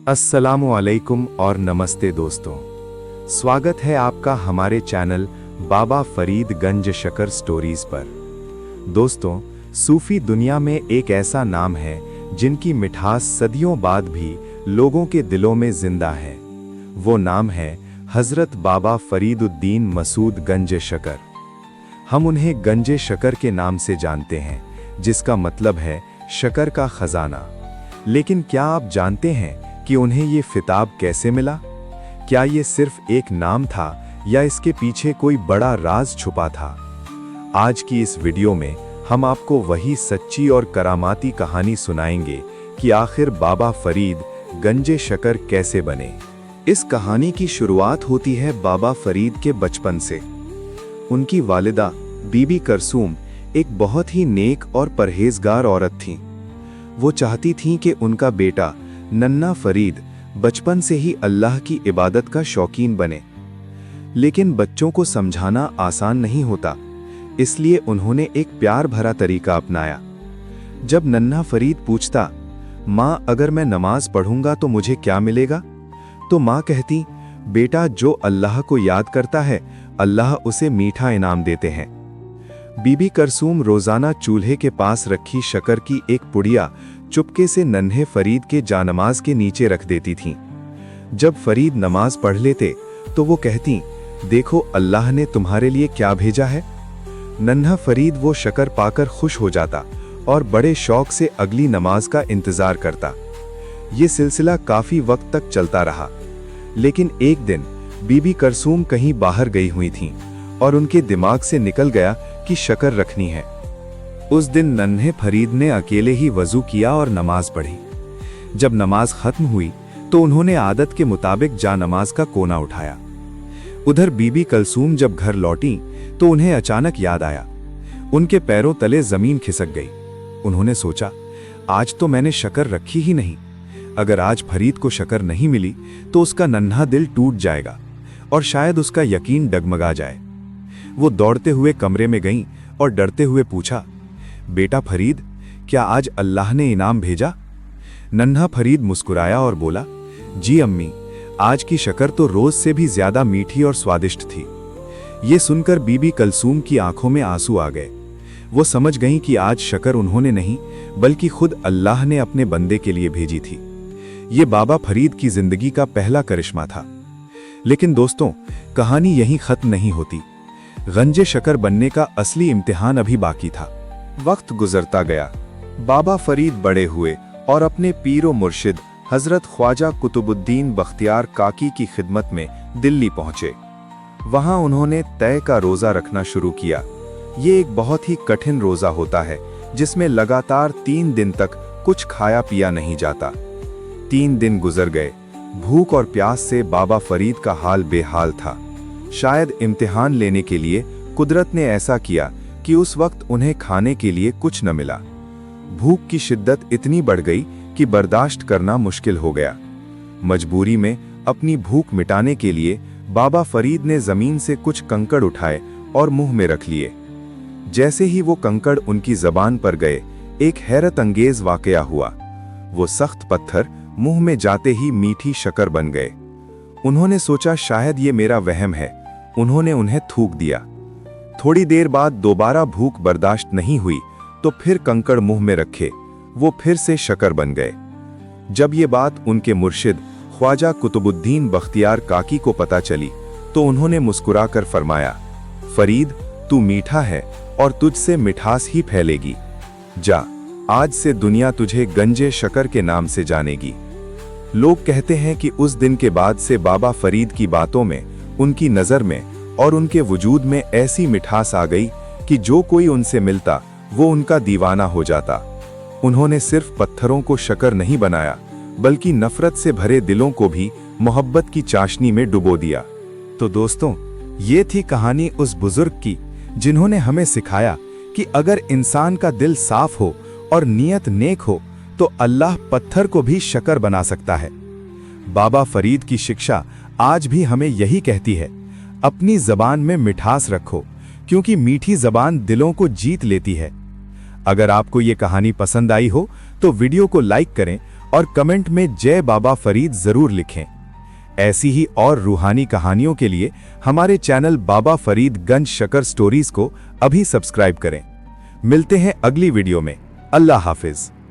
अस्सलामुअलैकुम और नमस्ते दोस्तों। स्वागत है आपका हमारे चैनल बाबा फरीद गंज शकर स्टोरीज पर। दोस्तों, सूफी दुनिया में एक ऐसा नाम है जिनकी मिठास सदियों बाद भी लोगों के दिलों में जिंदा है। वो नाम है हजरत बाबा फरीदुद्दीन मसूद गंज शकर। हम उन्हें गंज शकर के नाम से जानते हैं, जिसका मतलब है शकर का खजाना। लेकिन क्या आप जानते हैं कि उन्हें ये खिताब कैसे मिला? क्या ये सिर्फ एक नाम था या इसके पीछे कोई बड़ा राज छुपा था? आज की इस वीडियो में हम आपको वही सच्ची और करामाती कहानी सुनाएंगे कि आखिर बाबा फरीद गंजे शकर कैसे बने। इस कहानी की शुरुआत होती है बाबा फरीद के बचपन से। उनकी वालिदा बीबी करसूम एक बहुत ही नेक और परहेजगार औरत थीं। वो चाहती थीं कि उनका बेटा नन्ना फरीद बचपन से ही अल्लाह की इबादत का शौकीन बने। लेकिन बच्चों को समझाना आसान नहीं होता, इसलिए उन्होंने एक प्यार भरा तरीका अपनाया। जब नन्ना फरीद पूछता, माँ अगर मैं नमाज पढ़ूंगा तो मुझे क्या मिलेगा, तो माँ कहती, बेटा जो अल्लाह को याद करता है अल्लाह उसे मीठा इनाम देते हैं। बीबी करसूम रोजाना चूल्हे के पास रखी शकर की एक पुड़िया चुपके से नन्हे फरीद के जानमाज के नीचे रख देती थीं। जब फरीद नमाज पढ़ लेते तो वो कहती, देखो अल्लाह ने तुम्हारे लिए क्या भेजा है। नन्हा फरीद वो शकर पाकर खुश हो जाता और बड़े शौक से अगली नमाज का इंतजार करता। ये सिलसिला काफी वक्त तक चलता रहा। लेकिन एक दिन बीबी करसूम कहीं बाहर गई हुई थीं और उनके दिमाग से निकल गया कि शकर रखनी है। उस दिन नन्हे फरीद ने अकेले ही वजू किया और नमाज पढ़ी। जब नमाज खत्म हुई तो उन्होंने आदत के मुताबिक जानमाज का कोना उठाया। उधर बीबी कलसूम जब घर लौटी तो उन्हें अचानक याद आया। उनके पैरों तले जमीन खिसक गई। उन्होंने सोचा, आज तो मैंने शकर रखी ही नहीं। अगर आज फरीद को शकर नहीं मिली तो उसका नन्हा दिल टूट जाएगा और शायद उसका यकीन डगमगा जाए। वो दौड़ते हुए कमरे में गईं और डरते हुए पूछा, बेटा फरीद, क्या आज अल्लाह ने इनाम भेजा? नन्हा फरीद मुस्कुराया और बोला, जी अम्मी, आज की शकर तो रोज से भी ज्यादा मीठी और स्वादिष्ट थी। ये सुनकर बीबी कलसूम की आंखों में आंसू आ गए। वो समझ गईं कि आज शकर उन्होंने नहीं बल्कि खुद अल्लाह ने अपने बंदे के लिए भेजी थी। ये बाबा फरीद की जिंदगी का पहला करिश्मा था। लेकिन दोस्तों, कहानी यहीं खत्म नहीं होती। गंजे शकर बनने का असली इम्तिहान अभी बाकी था। वक्त गुजरता गया। बाबा फरीद बड़े हुए और अपने पीरो मुर्शिद हजरत ख्वाजा कुतुबुद्दीन बख्तियार काकी की खिदमत में दिल्ली पहुंचे। वहां उन्होंने तय का रोजा रखना शुरू किया। ये एक बहुत ही कठिन रोजा होता है जिसमें लगातार 3 दिन तक कुछ खाया पिया नहीं जाता। 3 दिन गुजर गए। भूख और प्यास से बाबा फरीद का हाल बेहाल था। शायद इम्तिहान लेने के लिए कुदरत ने ऐसा किया कि उस वक्त उन्हें खाने के लिए कुछ न मिला। भूख की शिद्दत इतनी बढ़ गई कि बर्दाश्त करना मुश्किल हो गया। मजबूरी में अपनी भूख मिटाने के लिए बाबा फरीद ने जमीन से कुछ कंकड़ उठाए और मुंह में रख लिए। जैसे ही वो कंकड़ उनकी जबान पर गए, एक हैरत अंगेज वाकया हुआ। वो सख्त पत्थर मुंह में जाते ही मीठी शकर बन गए। उन्होंने सोचा शायद ये मेरा वहम है। उन्होंने उन्हें थूक दिया। थोड़ी देर बाद दोबारा भूख बर्दाश्त नहीं हुई तो फिर कंकड़ मुंह में रखे वो फिर से शकर बन गए। जब ये बात उनके मुर्शिद ख्वाजा कुतुबुद्दीन बख्तियार काकी को पता चली तो उन्होंने मुस्कुराकर फरमाया, फरीद, तू मीठा है और तुझसे मिठास ही फैलेगी। जा, आज से दुनिया तुझे गंजे शकर के नाम से जानेगी। लोग कहते हैं कि उस दिन के बाद से बाबा फरीद की बातों में, उनकी नजर में और उनके वजूद में ऐसी मिठास आ गई कि जो कोई उनसे मिलता वो उनका दीवाना हो जाता। उन्होंने सिर्फ पत्थरों को शकर नहीं बनाया बल्कि नफरत से भरे दिलों को भी मोहब्बत की चाशनी में डुबो दिया। तो दोस्तों, ये थी कहानी उस बुजुर्ग की जिन्होंने हमें सिखाया कि अगर इंसान का दिल साफ हो और नियत नेक हो तो अल्लाह पत्थर को भी शकर बना सकता है। बाबा फरीद की शिक्षा आज भी हमें यही कहती है, अपनी जबान में मिठास रखो क्योंकि मीठी जबान दिलों को जीत लेती है। अगर आपको ये कहानी पसंद आई हो तो वीडियो को लाइक करें और कमेंट में जय बाबा फरीद जरूर लिखें। ऐसी ही और रूहानी कहानियों के लिए हमारे चैनल बाबा फरीद गंज शकर स्टोरीज को अभी सब्सक्राइब करें। मिलते हैं अगली वीडियो में। अल्लाह हाफिज।